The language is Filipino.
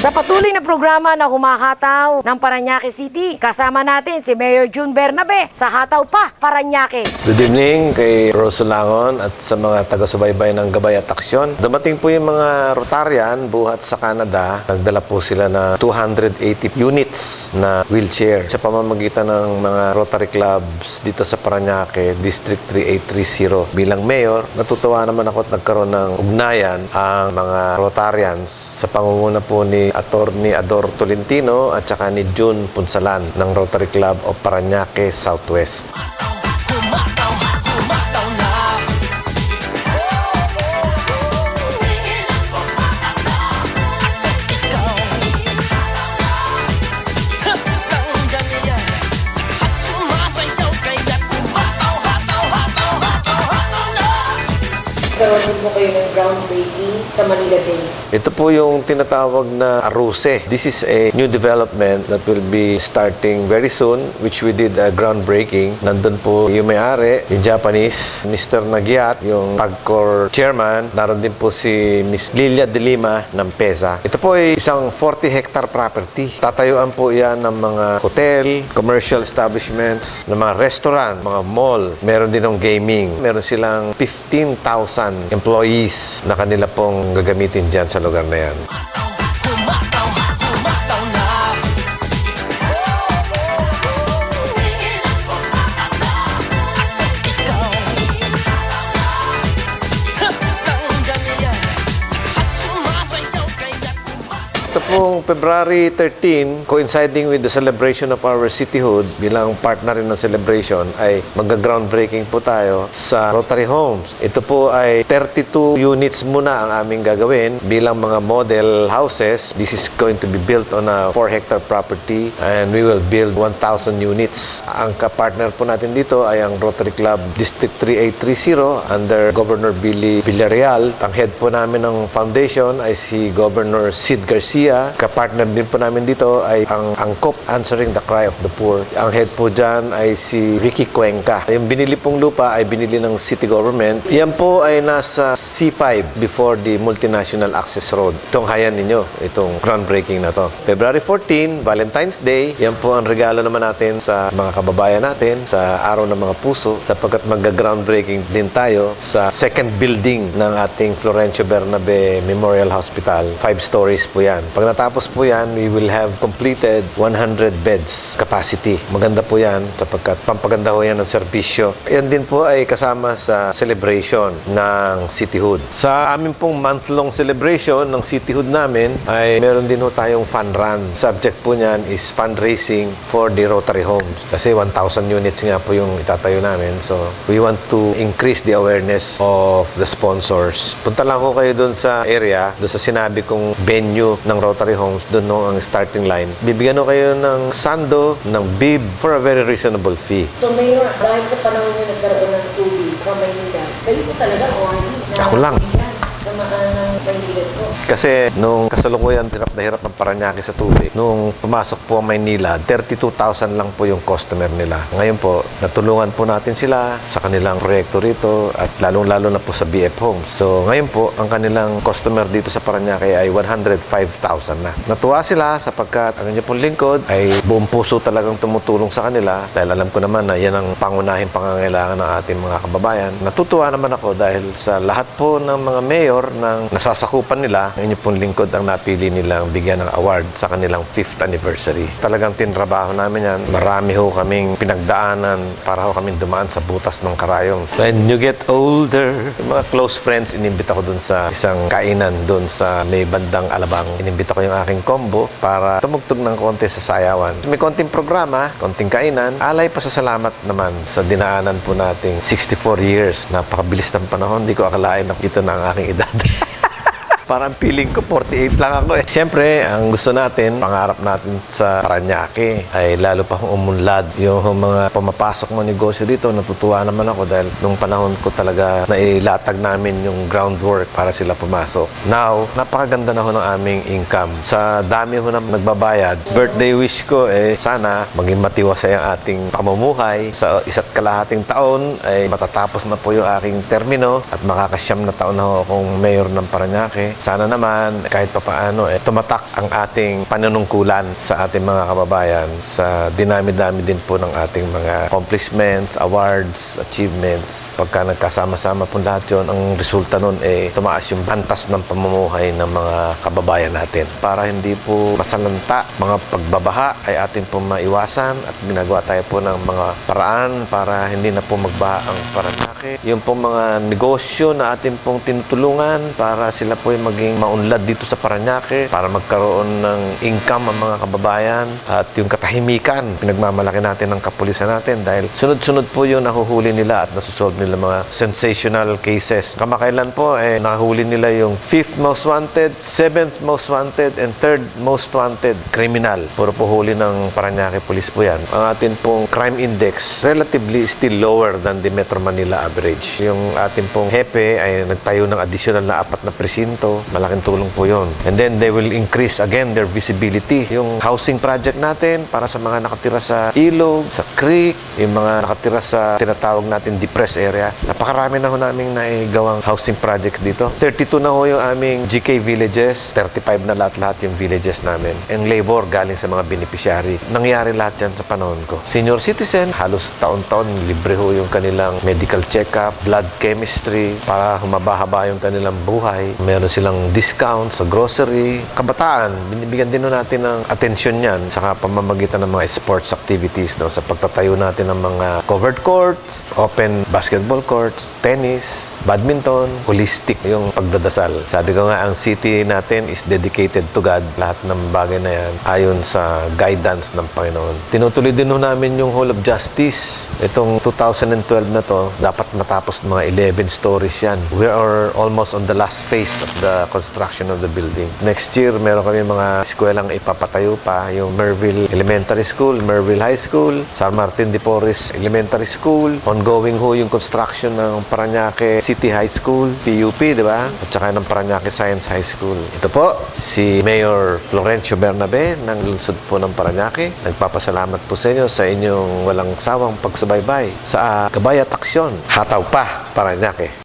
Sa patuloy na programa na humahataw ng Parañaque City, kasama natin si Mayor June Bernabe sa Hataw Pa, Parañaque. Good evening kay Rosso Langon at sa mga taga-subaybay ng Gabay at Aksyon. Dumating po yung mga Rotarian buhat sa Canada. Nagdala po sila na 280 units na wheelchair sa pamamagitan ng mga Rotary Clubs dito sa Parañaque, District 3830. Bilang Mayor, natutuwa naman ako at nagkaroon ng ugnayan ang mga Rotarians sa pangunguna po ni Attorney Ador Tolentino at saka ni June Punsalan ng Rotary Club of Parañaque Southwest. Nagkaroon mo kayo ng groundbreaking sa Manila Day. Ito po yung tinatawag na Aruse. This is a new development that will be starting very soon, which we did a groundbreaking. Nandun po yung may-ari, yung Japanese, Mr. Nagyat, yung PAGCOR chairman. Naroon din po si Ms. Lilia de Lima ng PESA. Ito po ay isang 40-hectare property. Tatayuan po yan ng mga hotel, commercial establishments, ng mga restaurant, mga mall. Meron din ng gaming. Meron silang 15,000 employees na kanila pong gagamitin dyan sa lugar na yan. Ito pong February 13, coinciding with the celebration of our cityhood, bilang partner rin ng celebration, ay mag-groundbreaking po tayo sa Rotary Homes. Ito po ay 32 units muna ang aming gagawin bilang mga model houses. This is going to be built on a 4-hectare property and we will build 1,000 units. Ang kapartner po natin dito ay ang Rotary Club District 3830 under Governor Billy Villarreal. Ang head po namin ng foundation ay si Governor Sid Garcia. Kapartner din po namin dito ay ang Angkop, Answering the Cry of the Poor. Ang head po dyan ay si Ricky Cuenca. Yung binili pong lupa ay binili ng city government. Yan po ay nasa C5 before the Multinational Access Road. Itong hayan ninyo, itong groundbreaking na to. February 14, Valentine's Day. Yan po ang regalo naman natin sa mga kababayan natin sa Araw ng Mga Puso sapagkat mag-groundbreaking din tayo sa second building ng ating Florencio Bernabe Memorial Hospital. 5 stories po yan. Pag natapos po yan, we will have completed 100 beds capacity. Maganda po yan sapagkat pampaganda ho yan ng serbisyo. Yan din po ay kasama sa celebration ng cityhood. Sa amin pong month-long celebration ng cityhood namin ay meron din ho tayong fun run. Subject po niyan is fundraising for the Rotary Homes. Kasi 1,000 units nga po yung itatayo namin. So, we want to increase the awareness of the sponsors. Punta lang ho kayo doon sa area, doon sa sinabi kong venue ng Rotary Homes, doon no ang starting line. Bibigyan ho kayo ng sando, ng bib for a very reasonable fee. So Mayor, dahil sa panahon nyo nagkaroon ng tubig sa Maynila, kayo po talaga ORD? Ako lang. Sa ng Maynila po. Kasi nung kasalukuyan, hirap na hirap ng Parañaque sa tubig. Nung pumasok po ang Maynila, 32,000 lang po yung customer nila. Ngayon po, natulungan po natin sila sa kanilang proyekto rito at lalong-lalo na po sa BF Homes. So ngayon po, ang kanilang customer dito sa Parañaque ay 105,000 na. Natuwa sila sapagkat ang inyong pong lingkod ay buong puso talagang tumutulong sa kanila dahil alam ko naman na yan ang pangunahing pangangailangan ng ating mga kababayan. Natutuwa naman ako dahil sa lahat po ng mga mayor ng nasasakupan nila, ang inyong pong lingkod ang napili nilang bigyan ng award sa kanilang 5th anniversary. Talagang tinrabaho namin yan. Marami ho kaming pinagdaanan para ho kaming dumaan sa butas ng karayong. When you get older, yung mga close friends, inimbita ko dun sa isang kainan dun sa may bandang Alabang. Inimbita ko yung aking combo para tumugtog ng konti sa sayawan. May konting programa, konting kainan, alay pa sa salamat naman sa dinaanan po nating 64 years. Napakabilis ng panahon. Hindi ko akalain na ito na ang aking edad. Parang feeling ko 48 lang ako eh. Siyempre, ang gusto natin, pangarap natin sa Parañaque ay lalo pa kung umunlad. Yung mga pumapasok mo negosyo dito, natutuwa naman ako dahil nung panahon ko talaga nailatag namin yung groundwork para sila pumasok. Now, napakaganda na ho ng aming income. Sa dami ho na nagbabayad, birthday wish ko eh sana maging matiwasay ang ating pamumuhay. Sa isa't kalahating taon ay matatapos na po yung aking termino at makakasyam na taon na ho akong mayor ng Parañaque. sana naman kahit papaano tumatak ang ating panunungkulan sa ating mga kababayan sa dinami-dami din po ng ating mga accomplishments, awards, achievements. Pagka nagkasama-sama po lahat yun, ang resulta nun tumaas yung antas ng pamumuhay ng mga kababayan natin. Para hindi po masalanta mga pagbabaha ay atin po maiwasan at ginagawa tayo po ng mga paraan para hindi na po magbaha ang Parañaque. Yung po mga negosyo na atin pong tinutulungan para sila po ay maging maunlad dito sa Parañaque, para magkaroon ng income ang mga kababayan at yung katahimikan, pinagmamalaki natin ng kapulisan natin dahil sunod-sunod po yung nahuhuli nila at nasusolve nila mga sensational cases. Kamakailan po, nahuli nila yung 5th most wanted, 7th most wanted, and 3rd most wanted criminal. Puro po huli ng Parañaque Police po yan. Ang atin pong crime index, relatively still lower than the Metro Manila average. Yung atin pong hepe ay nagtayo ng additional na 4 na presinto. Malaking tulong po yun. And then they will increase again their visibility. Yung housing project natin para sa mga nakatira sa ilog, sa creek, yung mga nakatira sa tinatawag natin depressed area. Napakarami na ho naming naigawang housing projects dito. 32 na ho yung aming GK villages, 35 na lahat-lahat yung villages namin. Ang labor galing sa mga beneficiary. Nangyari lahat yan sa panahon ko. Senior citizen, halos taon-taon libre ho yung kanilang medical check-up, blood chemistry, para humaba-haba yung kanilang buhay. Meron silang discount sa grocery. Kabataan, binibigyan din ho natin ng atensyon yan sa pamamagitan ng mga sports activities, no? Sa pagtatayo natin ng mga covered courts, open basketball courts, tennis, badminton, holistic yung pagdadasal. Sabi ko nga, ang city natin is dedicated to God. Lahat ng bagay na yan ayon sa guidance ng Panginoon. Tinutuloy din ho namin yung Hall of Justice. Itong 2012 na to, dapat matapos mga 11 stories yan. We are almost on the last phase of the construction of the building. Next year, meron kami mga eskwelang ipapatayo pa. Yung Merville Elementary School, Merville High School, San Martin de Porres Elementary School. Ongoing ho yung construction ng Parañaque City High School, PUP, di ba? At saka ng Parañaque Science High School. Ito po, si Mayor Florencio Bernabe ng lungsod po ng Parañaque. Nagpapasalamat po sa inyo sa inyong walang sawang pagsubaybay sa Gabay at Aksyon. Hataw pa, Parañaque.